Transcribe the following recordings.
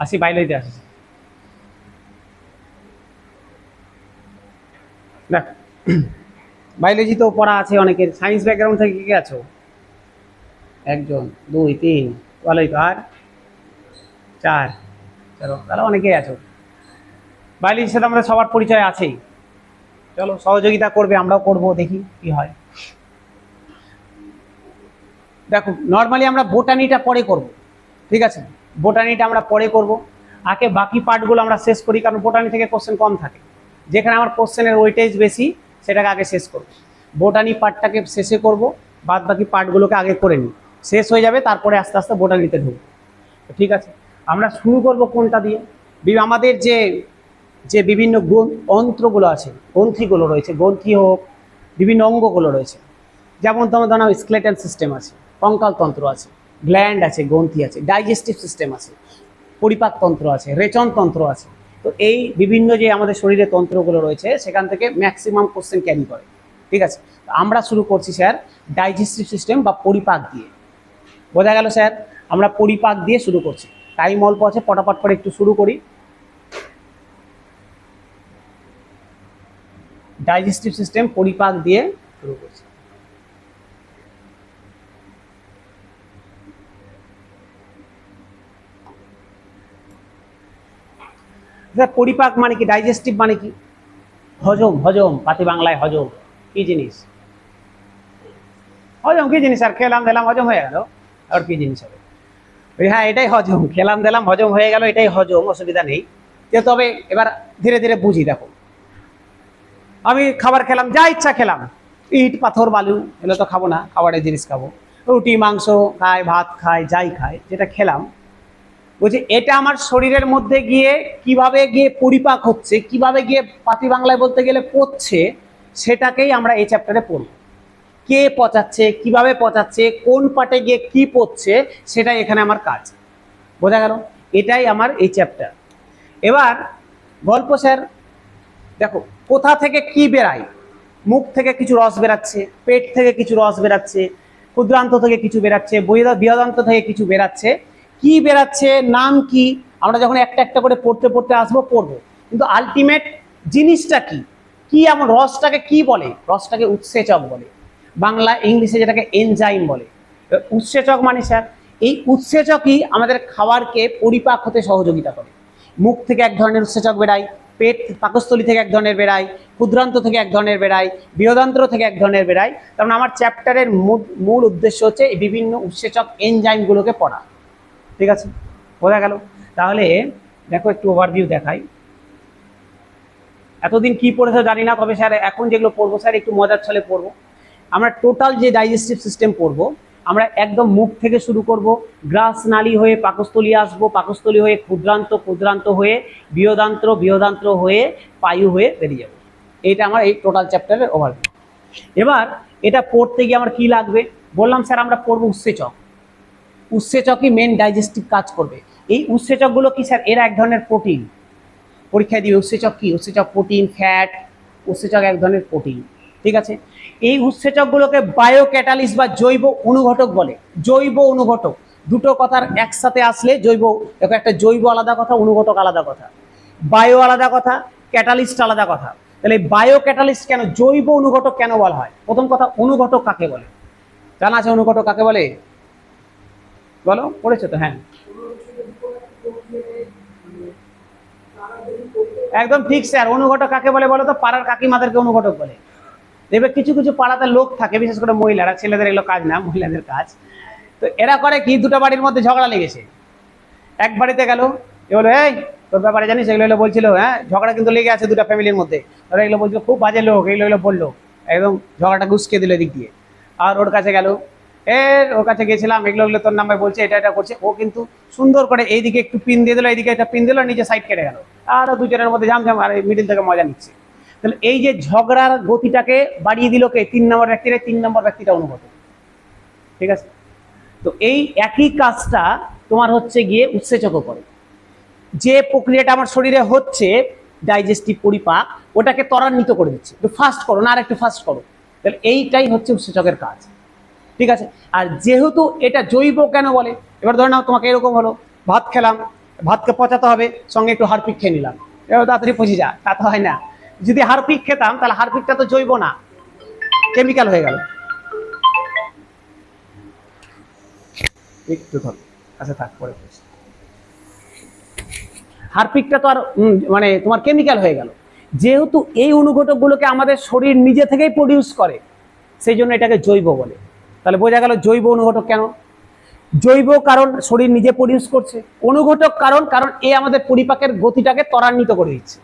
আসি বায়োলজিতে আসি। দেখ, বায়োলজি তো পড়া আছে অনেকের। সায়েন্স ব্যাকগ্রাউন্ড থেকে কি আছো? একজন, দুই, তিন, ভালোই তো। আর চার, চলো তাহলে অনেকেই আছো। বায়োলজির সাথে আমরা সবার পরিচয় আছেই। চলো সহযোগিতা করবে, আমরাও করব, দেখি কি হয়। দেখো, নর্মালি আমরা বোটানিটা পরে করব, ঠিক আছে? বোটানিটা আমরা পরে করব, আগে বাকি পার্টগুলো আমরা শেষ করি, কারণ বোটানি থেকে কোশ্চেন কম থাকে। যেখানে আমার কোশ্চেনের ওয়েটেজ বেশি সেটাকে আগে শেষ করব। বোটানি পার্টটাকে শেষে করব, বাদ বাকি পার্টগুলোকে আগে করে নিই। শেষ হয়ে যাবে, তারপরে আস্তে আস্তে বোটানিতে ঢুকবো। ঠিক আছে, আমরা শুরু করব কোনটা দিয়ে? আমাদের যে যে বিভিন্ন অন্ত্রগুলো আছে, গ্রন্থিগুলো রয়েছে, গ্রন্থি হোক, বিভিন্ন অঙ্গগুলো রয়েছে। যেমন তোমার ধরো স্কেলেটাল সিস্টেম আছে, কঙ্কাল তন্ত্র আছে, গ্ল্যান্ড আছে, গ্রন্থি আছে, ডাইজেস্টিভ সিস্টেম আছে, পরিপাক তন্ত্র আছে, রেচন তন্ত্র আছে। তো এই বিভিন্ন যে আমাদের শরীরে তন্ত্রগুলো রয়েছে সেখান থেকে ম্যাক্সিমাম কোশ্চেন ক্যারি করে। ঠিক আছে, আমরা শুরু করছি স্যার ডাইজেস্টিভ সিস্টেম বা পরিপাক দিয়ে। বোঝা গেল স্যার? আমরা পরিপাক দিয়ে শুরু করছি। টাইম অল্প আছে, পটাপট করে একটু শুরু করি। ডাইজেস্টিভ সিস্টেম, পরিপাক দিয়ে শুরু করছি। পরিপাক মানে কি? ডাইজেস্টিভ মানে কি? হজম। হজম পাতি বাংলায় হজম কি জিনিস? হজম কি জিনিস? আর খেলাম দিলাম হজম হয়ে গেল, আর কি জিনিস হবে? হ্যাঁ, এটাই হজম। খেলাম দিলাম হজম হয়ে গেল, এটাই হজম, অসুবিধা নেই। তবে এবার ধীরে ধীরে বুঝি। দেখো, আমি খাবার খেলাম, যা ইচ্ছা খেলাম, ইট পাথর বালু এগুলো তো খাবো না, খাবারের জিনিস খাবো। রুটি মাংস খাই, ভাত খাই, যাই খাই, যেটা খেলাম, বলছি এটা আমার শরীরের মধ্যে গিয়ে কিভাবে গিয়ে পরিপাক হচ্ছে, কিভাবে গিয়ে পাতি বাংলায় বলতে গেলে পচছে, সেটাকেই আমরা এই চ্যাপ্টারে পড়ব। কে পচাচ্ছে, কিভাবে পচাচ্ছে, কোন পার্টে গিয়ে কি পচছে, সেটাই এখানে আমার কাজ। বোঝা গেল? এটাই আমার এই চ্যাপ্টার। এবার গল্প স্যার, দেখো কোথা থেকে কি বেরায়। মুখ থেকে কিছু রস বেরাচ্ছে, পেট থেকে কিছু রস বেরাচ্ছে, ক্ষুদ্রান্ত থেকে কিছু বেরাচ্ছে, বৃহদান্ত থেকে কিছু বেরাচ্ছে। কি বেরাচ্ছে, নাম কি, আমরা যখন একটা একটা করে পড়তে পড়তে আসবো পড়বো, কিন্তু আলটিমেট জিনিসটা কি, কি এমন রসটাকে কি বলে? রসটাকে উৎসেচক বলে, বাংলা ইংলিশে যেটাকে এনজাইম বলে। উৎসেচক মানে স্যার এই উৎসেচকই আমাদের খাবারকে পরিপাক হতে সহযোগিতা করে। মুখ থেকে এক ধরনের উৎসেচক বেরায়, পেট পাকস্থলী থেকে এক ধরনের বেরায়, ক্ষুদ্রান্ত থেকে এক ধরনের বেরায়, বৃহদান্ত্র থেকে এক ধরনের বেরায়। তার মানে আমার চ্যাপ্টারের মূল উদ্দেশ্য হচ্ছে এই বিভিন্ন উৎসেচক এনজাইমগুলোকে পড়া। ঠিক আছে, বোঝা গেল? তাহলে দেখো একটু ওভারভিউ দেখাই। এতদিন কি পড়েছো জানি না, তবে স্যার এখন যেগুলো পড়বো স্যার একটু মজার ছলে পড়বো। আমরা টোটাল যে ডাইজেস্টিভ সিস্টেম পড়বো, আমরা একদম মুখ থেকে শুরু করব, গ্রাস নালী হয়ে পাকস্থলী আসবো, পাকস্থলী হয়ে ক্ষুদ্রান্ত, ক্ষুদ্রান্ত হয়ে বৃহদান্ত্র, বৃহদান্ত্র হয়ে পায়ু হয়ে বেরিয়ে যাবো। এটা আমার এই টোটাল চ্যাপ্টারের ওভারভিউ। এবার এটা পড়তে গিয়ে আমার কি লাগবে? বললাম স্যার আমরা পড়বো উৎসেচক। উৎসেচকই মেন ডাইজেস্টিভ কাজ করবে। এই উৎসেচকগুলো কি স্যার? এরা এক ধরনের প্রোটিন। পরীক্ষায় দিবে উৎসেচক কি? উৎসেচক প্রোটিন, ফ্যাট। উৎসেচক এক ধরনের প্রোটিন। ঠিক আছে, এই উৎসেচকগুলোকে বায়োক্যাটালিস্ট বা জৈব অনুঘটক বলে। জৈব অনুঘটক দুটো কথার একসাথে আসলে জৈব, দেখো একটা জৈব আলাদা কথা, অনুঘটক আলাদা কথা, বায়ো আলাদা কথা, ক্যাটালিস্ট আলাদা কথা। তাহলে বায়ো ক্যাটালিস্ট কেন, জৈব অনুঘটক কেন বলা হয়? প্রথম কথা, অনুঘটক কাকে বলে? জানা আছে অনুঘটক কাকে বলে? বলো, পড়েছো তো? হ্যাঁ, একদম ঠিক স্যার। অনুঘটক কাকে বলে বলো তো? পাড়ার কাকিমাদেরকে অনুঘটক বলে। দেখবে কিছু কিছু পাড়াতে লোক থাকে, বিশেষ করে মহিলারা, ছেলেদের এগুলো কাজ না, মহিলাদের কাজ। তো এরা করে কি, দুটো বাড়ির মধ্যে ঝগড়া লেগেছে, এক বাড়িতে গেল, এ বলো এই তোর ব্যাপারে জানিস, এগুলো বলছিল, হ্যাঁ ঝগড়া কিন্তু লেগে আছে দুটা ফ্যামিলির মধ্যে, ওরা এগুলো বলছিল, খুব বাজে লোক, এগুলো বললো, একদম ঝগড়াটা গুসকে দিল এদিক দিয়ে। আর ওর কাছে গেল, ওর কাছে গেছিলাম, এগুলো তোর নামে বলছে, এটা এটা করছে। ও কিন্তু সুন্দর করে এইদিকে একটু পিন দিয়ে দিল, এইদিকে একটা পিন দিল, নিজে সাইড কেটে গেল, আর দুজনের মধ্যে ঝামঝাম, আর মিডিল থেকে মজা নিচ্ছে। তাহলে এই যে ঝগড়ার গতিটাকে বাড়িয়ে দিল কে? 3 নম্বর ব্যক্তিরা। 3 নম্বর ব্যক্তিটা অনুগত। ঠিক আছে, তো এই একই কাজটা তোমার হচ্ছে গিয়ে উৎসেচক করে। যে প্রক্রিয়াটা আমার শরীরে হচ্ছে ডাইজেস্টিভ পরিপাক, ওটাকে ত্বরান্বিত করে দিচ্ছে, একটু ফাস্ট করো না, আর একটু ফাস্ট করো। তাহলে এইটাই হচ্ছে উৎসেচকের কাজ। ঠিক আছে, আর যেহেতু এটা জৈব কেন বলে, এবার ধরে নাও তোমাকে এরকম হলো, ভাত খেলাম, ভাতকে পচাতে হবে, সঙ্গে একটু হারপিক খেয়ে নিলাম, এবার তাড়াতাড়ি পচে যা, তা তো হয় না। যদি হারপিক খেতাম তাহলে হারপিকটা তো জৈব না, কেমিক্যাল হয়ে গেল। একটু ধর, আচ্ছা থাক, পরে হারপিকটা তো আর মানে তোমার কেমিক্যাল হয়ে গেল। যেহেতু এই অনুঘটকগুলোকে আমাদের শরীর নিজে থেকেই প্রডিউস করে, সেই জন্য এটাকে জৈব বলে। তাহলে বোঝা গেল জৈব অনুঘটক কেন। জৈব কারণ শরীর নিজে প্রডিউস করছে, অনুঘটক কারণ কারণ এ আমাদের পরিপাকের গতিটাকে ত্বরান্বিত করে দিচ্ছে।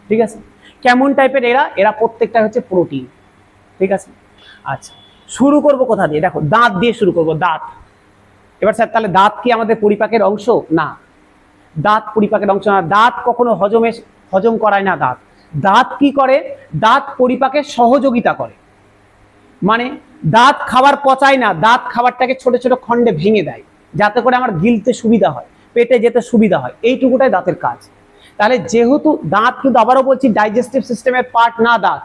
ঠিক আছে, কেমন টাইপের এরা? এরা প্রত্যেকটা হচ্ছে প্রোটিন। ঠিক আছে, আচ্ছা শুরু করব কোথা দিয়ে? দেখো দাঁত দিয়ে শুরু করব, দাঁত। এবার স্যার তাহলে দাঁত কি আমাদের পরিপাকের অংশ? না, দাঁত পরিপাকের অংশ না। দাঁত কখনো হজম করায় না। দাঁত দাঁত কি করে? দাঁত পরিপাকের সহযোগিতা করে। মানে দাঁত খাবার পচায় না, দাঁত খাবারটাকে ছোট ছোট খণ্ডে ভেঙে দেয়, যাতে করে আমার গিলতে সুবিধা হয়, পেটে যেতে সুবিধা হয়, এইটুকুটাই দাঁতের কাজ। তাহলে যেহেতু দাঁত, কিন্তু আবারও বলছি ডাইজেস্টিভ সিস্টেমের পার্ট না দাঁত,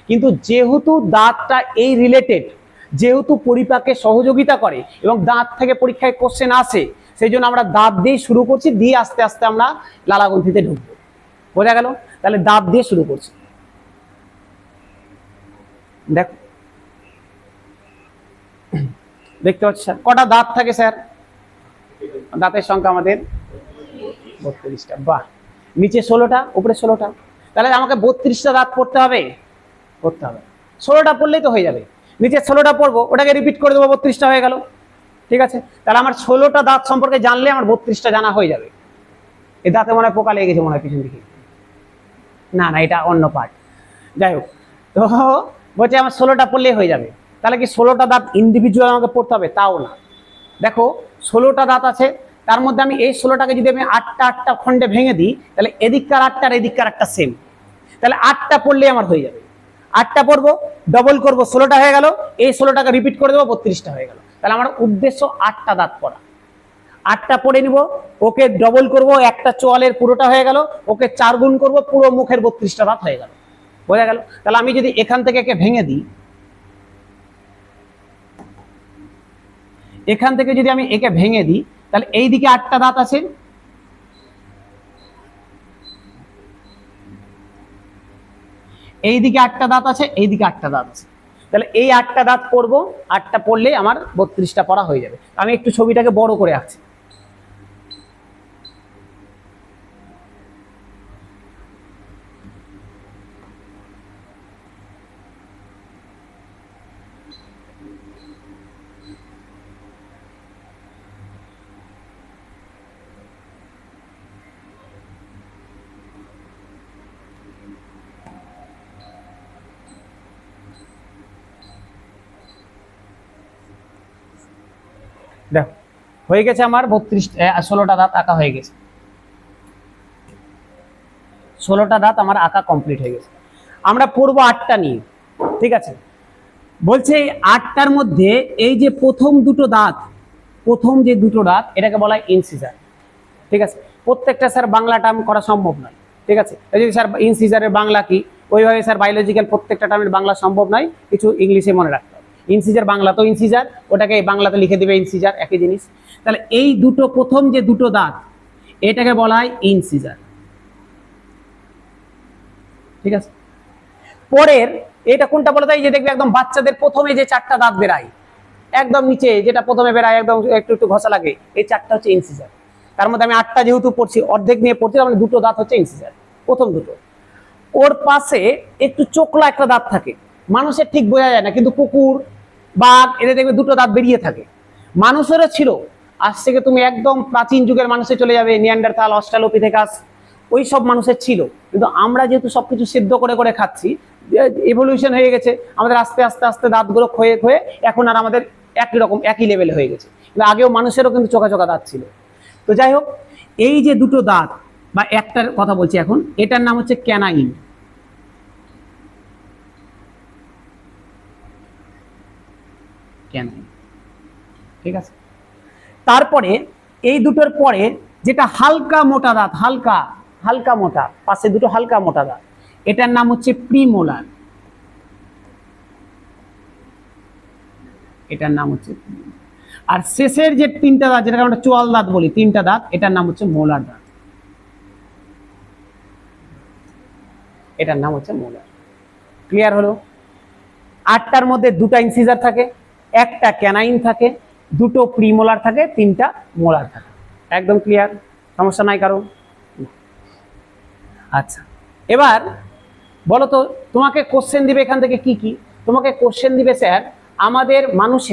কিন্তু যেহেতু দাঁতটা এই রিলেটেড, যেহেতু পরিপাকে সহযোগিতা করে এবং দাঁত থেকে পরীক্ষায় কোশ্চেন আসে, সেই জন্য আমরা দাঁত দিয়ে শুরু করছি, দিয়ে আস্তে আস্তে আমরা লালাগ্রন্থিতে ঢুকবো। বোঝা গেল? তাহলে দাঁত দিয়ে শুরু করছি। দেখো, দেখতে পাচ্ছি স্যার কটা দাঁত থাকে স্যার? দাঁতের সংখ্যা আমাদের 32টা। বাহ, নিচে 16টা, উপরে 16টা। তাহলে আমাকে 32টা দাঁত পড়তে হবে, 16টা পড়লেই তো হয়ে যাবে। নিচে 16টা পড়বো, ওটাকে রিপিট করে দেবো, 32টা হয়ে গেল। ঠিক আছে, তাহলে আমার 16টা দাঁত সম্পর্কে জানলে আমার 32টা জানা হয়ে যাবে। এই দাঁতে মনে হয় পোকা লেগে গেছে, মনে হয় পিছন দিকে। না না, এটা অন্য পার্ট। যাই হোক, তো বলছে আমার 16টা পড়লেই হয়ে যাবে। তাহলে কি 16টা দাঁত ইন্ডিভিজুয়াল আমাকে পড়তে হবে? তাও না। দেখো 16টা দাঁত আছে, তার মধ্যে আমি এই 16টাকে যদি আমি 8টা খণ্ডে ভেঙে দিই, তাহলে এদিককার 8টা আর এদিককার 8টা সেম। তাহলে 8টা পড়লেই আমার হয়ে যাবে। 8টা পড়বো, ডবল করবো, 16টা হয়ে গেল। এই 16টাকে রিপিট করে দেবো, 32টা হয়ে গেল। তাহলে আমার উদ্দেশ্য 8টা দাঁত পড়া। 8টা পড়ে নিব, ওকে ডবল করব, একটা চোয়ালের পুরোটা হয়ে গেল, ওকে 4 গুণ করবো, পুরো মুখের 32টা দাঁত হয়ে গেল। বোঝা গেল? তাহলে আমি যদি এখান থেকে একে ভেঙে দিই, এখান থেকে যদি আমি একে ভেঙে দিই, তাহলে এই দিকে 8টা দাঁত আছে, এই দিকে 8টা দাঁত আছে, এই দিকে 8টা দাঁত আছে। তাহলে এই 8টা দাঁত পড়বো, 8টা পড়লে আমার 32টা পড়া হয়ে যাবে। আমি একটু ছবিটাকে বড় করে আঁকছি। দেখো হয়ে গেছে আমার 16টা দাঁত আঁকা হয়ে গেছে। 16টা দাঁত আমার আঁকা কমপ্লিট হয়ে গেছে। আমরা পড়বো 8টা নিয়ে। ঠিক আছে, বলছে এই 8টার মধ্যে এই যে প্রথম যে দুটো দাঁত, এটাকে বলা হয় ইনসিজার। ঠিক আছে, প্রত্যেকটা স্যার বাংলা টার্ম করা সম্ভব নয়। ঠিক আছে, যদি স্যার ইনসিজারের বাংলা কি, ওইভাবে স্যার বায়োলজিক্যাল প্রত্যেকটা টার্মের বাংলা সম্ভব নয়, কিছু ইংলিশে মনে রাখতে হবে। ইনসিজার বাংলা তো ইনসিজার, ওটাকে বাংলাতে লিখে দিবে ইনসিজার, একই জিনিস। তাহলে এই দুটো প্রথম যে দুটো দাঁত, এটাকে বলা হয় ইনসিজার। ঠিক আছে, পরের এটা কোনটা বলা যায়? যে দেখবে একদম বাচ্চাদের প্রথমে যে 4টা দাঁত বেরায়, একদম নিচে যেটা প্রথমে বেরায়, একদম একটু একটু ঘষা লাগে, এই 4টা হচ্ছে ইনসিজার। তার মধ্যে আমি 8টা যেহেতু পড়ছি, অর্ধেক নিয়ে পড়ছি, মানে দুটো দাঁত হচ্ছে ইনসিজার, প্রথম দুটো। ওর পাশে একটু চোখলা একটা দাঁত থাকে, মানুষের ঠিক বোঝা যায় না, কিন্তু কুকুর, বাঘ, এদের দেখবে দুটো দাঁত বেরিয়ে থাকে। মানুষেরও ছিল, আজ থেকে তুমি একদম প্রাচীন যুগের মানুষে চলে যাবে, নিয়ান্ডারথাল, অস্ট্রালোপিথেকাস, ওই সব মানুষের ছিল। কিন্তু আমরা যেহেতু সবকিছু সিদ্ধ করে করে খাচ্ছি, এভলিউশন হয়ে গেছে আমাদের, আস্তে আস্তে আস্তে দাঁতগুলো ক্ষয়ে ক্ষয়ে এখন আর আমাদের একই রকম একই লেভেলে হয়ে গেছে। কিন্তু আগেও মানুষেরও কিন্তু চোখা চোখা দাঁত ছিল। তো যাই হোক, এই যে দুটো দাঁত বা একটার কথা বলছি এখন, এটার নাম হচ্ছে ক্যানাইন। ক্যানাইন, ঠিক আছে। তারপরে এই দুটোর পরে যেটা হালকা মোটা দাঁত, হালকা হালকা মোটা, পাশে দুটো হালকা মোটা দাঁত, এটার নাম হচ্ছে প্রিমোলার। এটার নাম হচ্ছে, আর শেষের যে তিনটা দাঁত, যেটাকে আমরা চোয়াল দাঁত বলি, তিনটা দাঁত, এটার নাম হচ্ছে মোলার দাঁত। এটার নাম হচ্ছে মোলার। ক্লিয়ার হলো? 8টার মধ্যে 2টা ইনসিজার থাকে, 1টা ক্যানাইন থাকে, 2টো প্রিমোলার থাকে, 3টা মোলার থাকে। একদম ক্লিয়ার? সমস্যা নাই কারো? আচ্ছা, এবার বলো তো, তোমাকে কোশ্চেন দিবে এখান থেকে কি কি? তোমাকে কোশ্চেন দিবে স্যার আমাদের মানুষ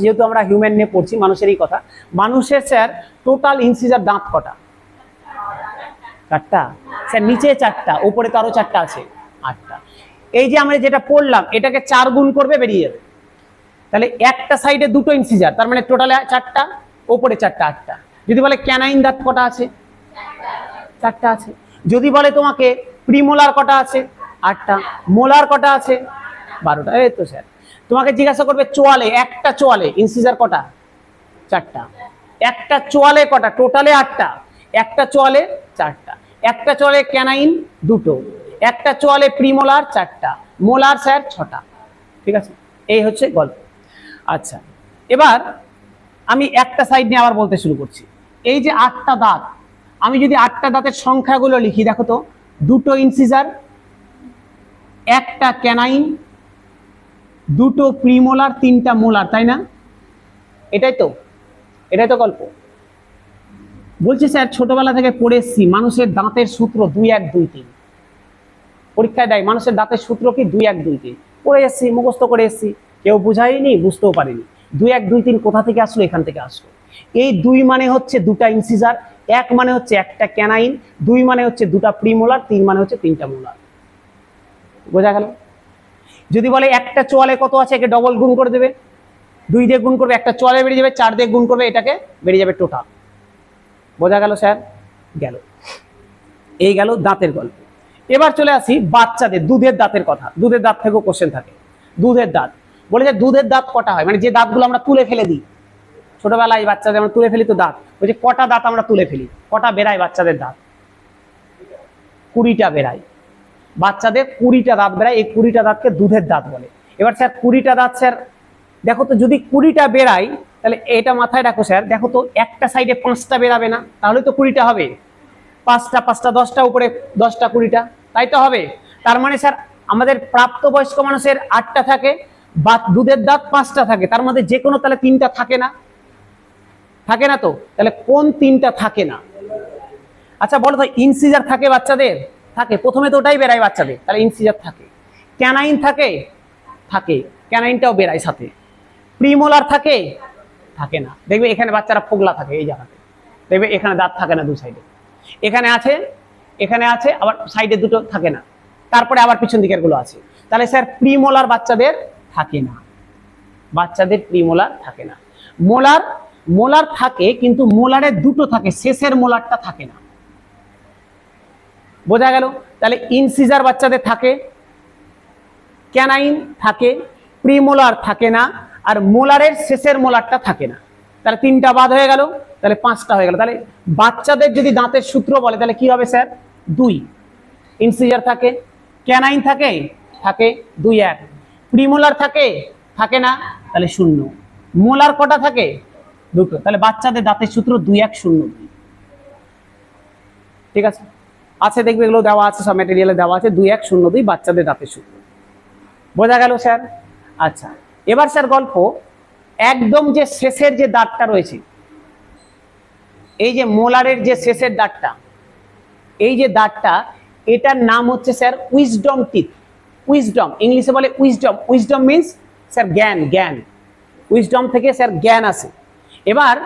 যেহেতু আমরা হিউম্যান নিয়ে পড়ছি, মানুষেরই কথা, মানুষের স্যার টোটাল ইনসিজার দাঁত কটা? 4টা স্যার, নিচে 4টা, উপরে তো আরো 4টা আছে, 8টা। এই যে আমরা যেটা পড়লাম এটাকে 4 গুণ করবে, বেরিয়ে যাবে। তাহলে একটা সাইডে 2টো ইনসিজার, তার মানে টোটালে 4টা, উপরে 4টা, 8টা। যদি বলে ক্যানাইন দাঁত কটা আছে? 4টা আছে। যদি বলে তোমাকে প্রিমোলার কটা আছে? 8টা। মোলার কটা আছে? 12টা। এই তো স্যার তোমাকে জিজ্ঞাসা করবে চোয়ালে, একটা চোয়ালে ইনসিজার কটা? 4টা। একটা চোয়ালে কটা? টোটালে 8টা। একটা চোয়ালে 4টা। একটা চোয়ালে ক্যানাইন 2টো, একটা চোয়ালে প্রিমোলার 4টা, মোলার স্যার 6টা। ঠিক আছে, এই হচ্ছে গল্প। আচ্ছা, এবার আমি একটা সাইড নিয়ে আবার বলতে শুরু করছি। এই যে 8টা দাঁত, আমি যদি 8টা দাঁতের সংখ্যাগুলো লিখি, দেখো তো, 2টো ইনসিজার, একটা ক্যানাইন, 2টো প্রিমোলার, 3টা মোলার, তাই না? এটাই তো গল্প। বলছি স্যার ছোটবেলা থেকে পড়ে এসছি মানুষের দাঁতের সূত্র 2 1 2 3, পরীক্ষায় দেয় মানুষের দাঁতের সূত্র কি 2 1 2 3, পড়ে এসছি, মুখস্থ করে এসছি, কেউ বুঝায়নি, বুঝতেও পারিনি। 2 1 2 3 কোথা থেকে আসলো? এখান থেকে আসলো। এই 2 মানে হচ্ছে 2টা ইনসিজার, 1 মানে হচ্ছে একটা ক্যানাইন, 2 মানে হচ্ছে 2টা প্রিমোলার, 3 মানে হচ্ছে 3টা মোলার। বোঝা গেল? যদি বলে একটা চোয়ালে কত আছে, একে ডবল গুণ করে দেবে, 2 দিয়ে গুণ করবে, একটা চোয়ালে বেরিয়ে যাবে, 4 দিয়ে গুণ করবে, এটাকে বেরিয়ে যাবে টোটাল। বোঝা গেল স্যার? গেল। এই গেল দাঁতের গল্প। এবার চলে আসি বাচ্চাদের দুধের দাঁতের কথা। দুধের দাঁত থেকেও কোশ্চেন থাকে। দুধের দাঁত বলে যে দুধের দাঁত কটা হয়, মানে যে দাঁতগুলো আমরা তুলে ফেলে দিই ছোটবেলায়, বাচ্চাদের আমরা তুলে ফেলি তো দাঁত, ওই যে কটা দাঁত আমরা তুলে ফেলি, কটা বেরায় বাচ্চাদের দাঁত? 20টা বেরায়। বাচ্চাদের 20টা দাঁত বেরায়, এই 20টা দাঁতকে দুধের দাঁত বলে। এবার স্যার 20টা দাঁত স্যার দেখো তো, যদি 20টা বেরায় তাহলে এটা মাথায় রাখো স্যার, দেখো তো একটা সাইডে 5টা বেরাবে না, তাহলে তো 20টা হবে। 5টা 5টা 10টা, উপরে 10টা 20টা, তাই তো হবে। তার মানে স্যার আমাদের প্রাপ্তবয়স্ক মানুষের 8টা থাকে, বা দুধের দাঁত 5টা থাকে, তার মধ্যে যে কোনো তাহলে 3টা থাকে না? থাকে না তো? তাহলে কোন 3টা থাকে না? আচ্ছা বলো তো, ইনসিজার থাকে বাচ্চাদের? থাকে, প্রথমে তো ওটাই বেরায় বাচ্চাদের, তাহলে ইনসিজার থাকে। ক্যানাইন থাকে? থাকে, ক্যানাইনটাও বেরায় সাথে। প্রিমোলার থাকে? থাকে না। দেখবে এখানে বাচ্চারা ফোগলা থাকে, এই জায়গাতে দেখবে এখানে দাঁত থাকে না, দু সাইডে। এখানে আছে, এখানে আছে, আবার সাইডে 2টো থাকে না, তারপরে আবার পিছন দিকের গুলো আছে। তাহলে স্যার প্রিমোলার বাচ্চাদের থাকে না, বাচ্চাদের প্রিমোলার থাকে না। মোলার, মোলার থাকে, কিন্তু মোলারের 2টো থাকে, শেষের মোলারটা থাকে না। বোঝা গেল? তাহলে ইনসিজার বাচ্চাদের থাকে, ক্যানাইন থাকে, প্রিমোলার থাকে না, আর মোলারের শেষের মোলারটা থাকে না। তাহলে 3টা বাদ হয়ে গেল, তাহলে 5টা হয়ে গেল। তাহলে বাচ্চাদের যদি দাঁতের সূত্র বলে তাহলে কি হবে স্যার? 2 ইনসিজার থাকে, ক্যানাইন থাকে, থাকে 2 1, প্রিমোলার থাকে, থাকে না, তাহলে 0। মোলার কটা থাকে? 2টো। তাহলে বাচ্চাদের দাঁতের সূত্র 2 1 0 2। ঠিক আছে, আছে দেখবে এগুলো দেওয়া আছে, সব ম্যাটেরিয়ালে দেওয়া আছে, 2 1 0 2 বাচ্চাদের দাঁতের সূত্র। বোঝা গেল স্যার? আচ্ছা, এবার স্যার গল্প, একদম যে শেষের যে দাঁতটা রয়েছে, এই যে মোলারের যে শেষের দাঁতটা, এই যে দাঁতটা, এটার নাম হচ্ছে স্যার উইজডম টিথ। উইজডম ইংলিশে বলে উইজডম। উইজডম মিন্স স্যার জ্ঞান, জ্ঞান। উইজডম থেকে স্যার জ্ঞান আসে। এবার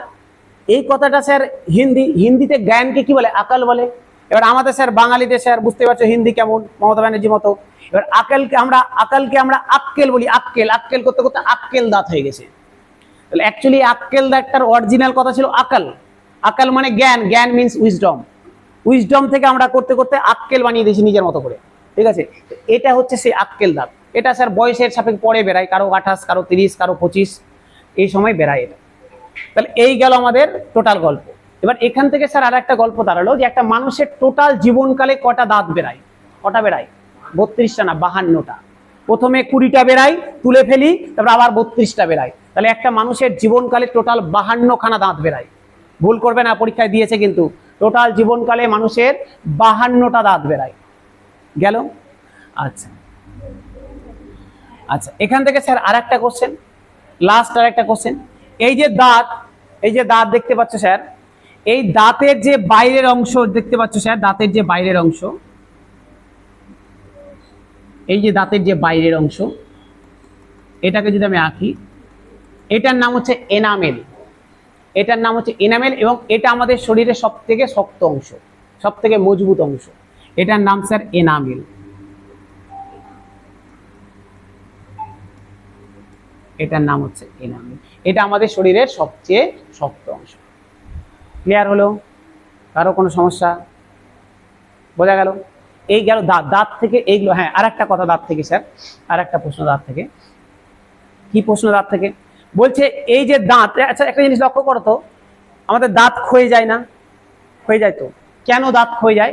এই কথাটা স্যার হিন্দিতে জ্ঞানকে কি বলে? আকল বলে। এবার আমাদের স্যার বাঙালিতে স্যার বুঝতে পারছো হিন্দি কেমন, মমতা ব্যানার্জি মতো। এবার আকালকে আমরা আক্কেল বলি, আক্কেল, আক্কেল করতে করতে আক্কেল দাঁত হয়ে গেছে। তাহলে অ্যাকচুয়ালি আক্কেল দাঁতটার অরিজিনাল কথা ছিল আকাল। আকাল মানে জ্ঞান, জ্ঞান মিন্স উইজডম। উইজডম থেকে আমরা করতে করতে আক্কেল বানিয়ে দিয়েছি নিজের মতো করে। ঠিক আছে, এটা হচ্ছে সেই আক্কেল দাঁত। এটা স্যার বয়সের সাপেক্ষে পরে বেড়ায়, কারো 28, কারো 30, কারো 25, এই সময় বেড়ায় এটা। তাহলে এই গেল আমাদের টোটাল গল্প। এবার এখান থেকে স্যার আর একটা গল্প দাঁড়ালো যে একটা মানুষের টোটাল জীবনকালে কটা দাঁত বেড়ায়? কটা বেড়ায়? 32টা না 52টা। প্রথমে 20টা বেড়ায়, তুলে ফেলি, তারপর আবার 32টা বেড়ায়। তাহলে একটা মানুষের জীবনকালে টোটাল 52খানা দাঁত বেরায়। ভুল করবে না, পরীক্ষায় দিয়েছে কিন্তু। টোটাল জীবনকালে মানুষের 52টা দাঁত বেরায়। গেল? আচ্ছা আচ্ছা, এখান থেকে স্যার আর একটা কোশ্চেন, লাস্ট আর একটা কোশ্চেন। এই যে দাঁত দেখতে পাচ্ছ স্যার, এই দাঁতের যে বাইরের অংশ দেখতে পাচ্ছ স্যার, দাঁতের যে বাইরের অংশ, এই যে দাঁতের যে বাইরের অংশ, এটাকে যদি আমি আঁকি, এটার নাম হচ্ছে এনামেল। এটার নাম হচ্ছে এনামেল, এবং এটা আমাদের শরীরের সব থেকে শক্ত অংশ, সব থেকে মজবুত অংশ। এটার নাম স্যার এনামেল। এটার নাম হচ্ছে এনামেল। এটা আমাদের শরীরের সবচেয়ে শক্ত অংশ। ক্লিয়ার হলো? কারো কোনো সমস্যা? বোঝা গেল? এই গেল দাঁত। দাঁত থেকে এইগুলো, হ্যাঁ আর একটা কথা দাঁত থেকে স্যার, আর একটা প্রশ্ন দাঁত থেকে। কি প্রশ্ন দাঁত থেকে? বলছে এই যে দাঁত, আচ্ছা একটা জিনিস লক্ষ্য করো তো, আমাদের দাঁত ক্ষয়ে যায় না? ক্ষয়ে যায় তো। কেন দাঁত ক্ষয়ে যায়?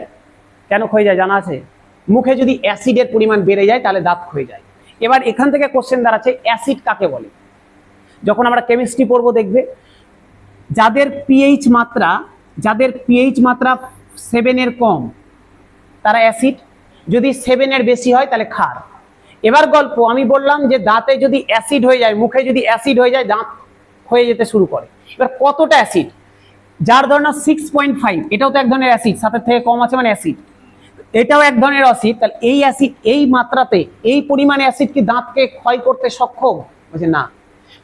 কেন ক্ষয়ে যায় জানা আছে? মুখে যদি অ্যাসিডের পরিমাণ বেড়ে যায় তাহলে দাঁত ক্ষয়ে যায়। এবার এখান থেকে কোশ্চেন দাঁড়াচ্ছে অ্যাসিড কাকে বলে। যখন আমরা কেমিস্ট্রি পড়বো দেখবে, যাদের পিএইচ মাত্রা 7-এর কম তারা অ্যাসিড, যদি 7-এর বেশি হয় তাহলে ক্ষার। এবার গল্প, আমি বললাম যে দাঁতে যদি অ্যাসিড হয়ে যায়, মুখে যদি অ্যাসিড হয়ে যায়, দাঁত ক্ষয়ে যেতে শুরু করে। এবার কতটা অ্যাসিড? যার ধরনের 6.5, এটাও তো এক ধরনের অ্যাসিড, 7-এর থেকে কম আছে মানে অ্যাসিড, এটাও এক ধরনের অ্যাসিড। তাহলে এই অ্যাসিড, এই মাত্রাতে, এই পরিমাণে অ্যাসিড কি দাঁতকে ক্ষয় করতে সক্ষম? বলছে না।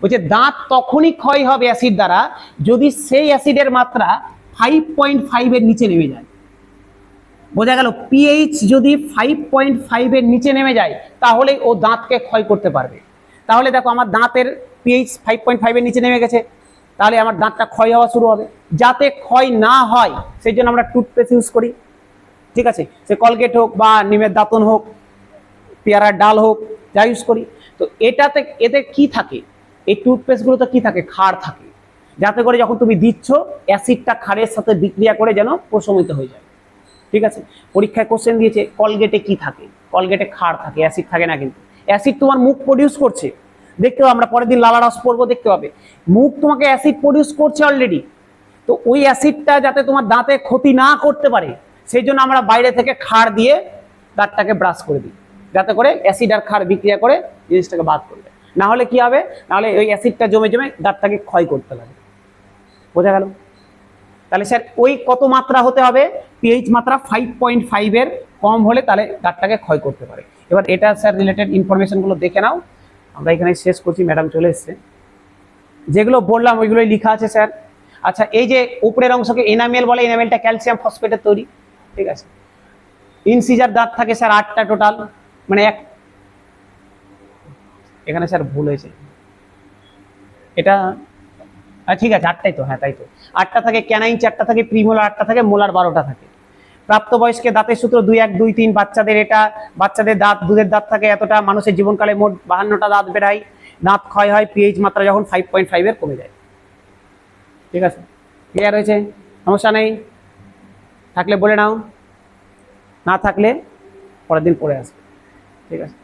বলছে দাঁত তখনই ক্ষয় হবে অ্যাসিড দ্বারা যদি সেই অ্যাসিডের মাত্রা 5.5-এর নিচে নেমে যায়। বোঝা গেল? পিএইচ যদি 5.5-এর নিচে নেমে যায় তাহলে ও দাঁতকে ক্ষয় করতে পারবে। তাহলে দেখো আমার দাঁতের পিএইচ 5.5-এর নিচে নেমে গেছে, তাহলে আমার দাঁতটা ক্ষয় হওয়া শুরু হবে। যাতে ক্ষয় না হয় সেই জন্য আমরা টুথপেস্ট ইউজ করি, ঠিক আছে? সে কলগেট হোক বা নিমের দাঁতন হোক, পেয়ারার ডাল হোক, যা ইউজ করি। তো এতে কি থাকে? এই টুথপেস্টগুলোতে কি থাকে? ক্ষার থাকে, যাতে করে যখন তুমি দিচ্ছ অ্যাসিডটা ক্ষারের সাথে বিক্রিয়া করে যেন প্রশমিত হয়ে যায়। ঠিক আছে? পরীক্ষায় কোশ্চেন দিয়েছে কলগেটে কি থাকে? কলগেটে ক্ষার থাকে, অ্যাসিড থাকে না। কিন্তু অ্যাসিড তোমার মুখ প্রডিউস করছে, দেখতে পাবো আমরা পরের দিন লালা রস পড়বো, দেখতে পাবে মুখ তোমাকে অ্যাসিড প্রডিউস করছে অলরেডি। তো ওই অ্যাসিডটা যাতে তোমার দাঁতে ক্ষতি না করতে পারে সেই জন্য আমরা বাইরে থেকে ক্ষার দিয়ে দাঁতটাকে ব্রাশ করে দিই, যাতে করে অ্যাসিড আর ক্ষার বিক্রিয়া করে জিনিসটাকে বাদ করবে। না হলে কি হবে? না হলে ওই অ্যাসিডটা জমে জমে দাঁতটাকে ক্ষয় করতে লাগে। বোঝা গেল? তাহলে স্যার ওই কত মাত্রা হতে হবে? পিএইচ মাত্রা 5.5-এর কম হলে তাহলে দাঁতটাকে ক্ষয় করতে পারে। এবার এটা স্যার রিলেটেড ইনফরমেশনগুলো দেখে নাও। আমরা এখানে শেষ করছি, ম্যাডাম চলে এসছে। যেগুলো বললাম ওইগুলোই লেখা আছে স্যার। আচ্ছা, এই যে উপরের অংশকে এনামেল বলে, এনামেলটা ক্যালসিয়াম ফসফেটের তৈরি, ঠিক আছে? ইনসিজার দাঁত থাকে স্যার 8টা টোটাল, মানে এখানে স্যার ভুল হয়েছে, এটা ঠিক আছে 8টাই তো, হ্যাঁ তাই তো, 8টা থাকে। ক্যানাইন 4টা থাকে, প্রিমোলার 8টা থাকে, মোলার 12টা থাকে। প্রাপ্তবয়স্কের দাঁতের সূত্র 2, 1, 2, 3। বাচ্চাদের দাঁত, দুধের দাঁত থাকে এতটা। মানুষের জীবনকালে মোট 52টা দাঁত বেরায়। দাঁত ক্ষয় হয় পিএইচ মাত্রা যখন 5.5-এর কমে যায়। ঠিক আছে? ক্লিয়ার হয়েছে? সমস্যা নেই? থাকলে বলে নাও, না থাকলে পরের দিন পড়ে আসবে। ঠিক আছে?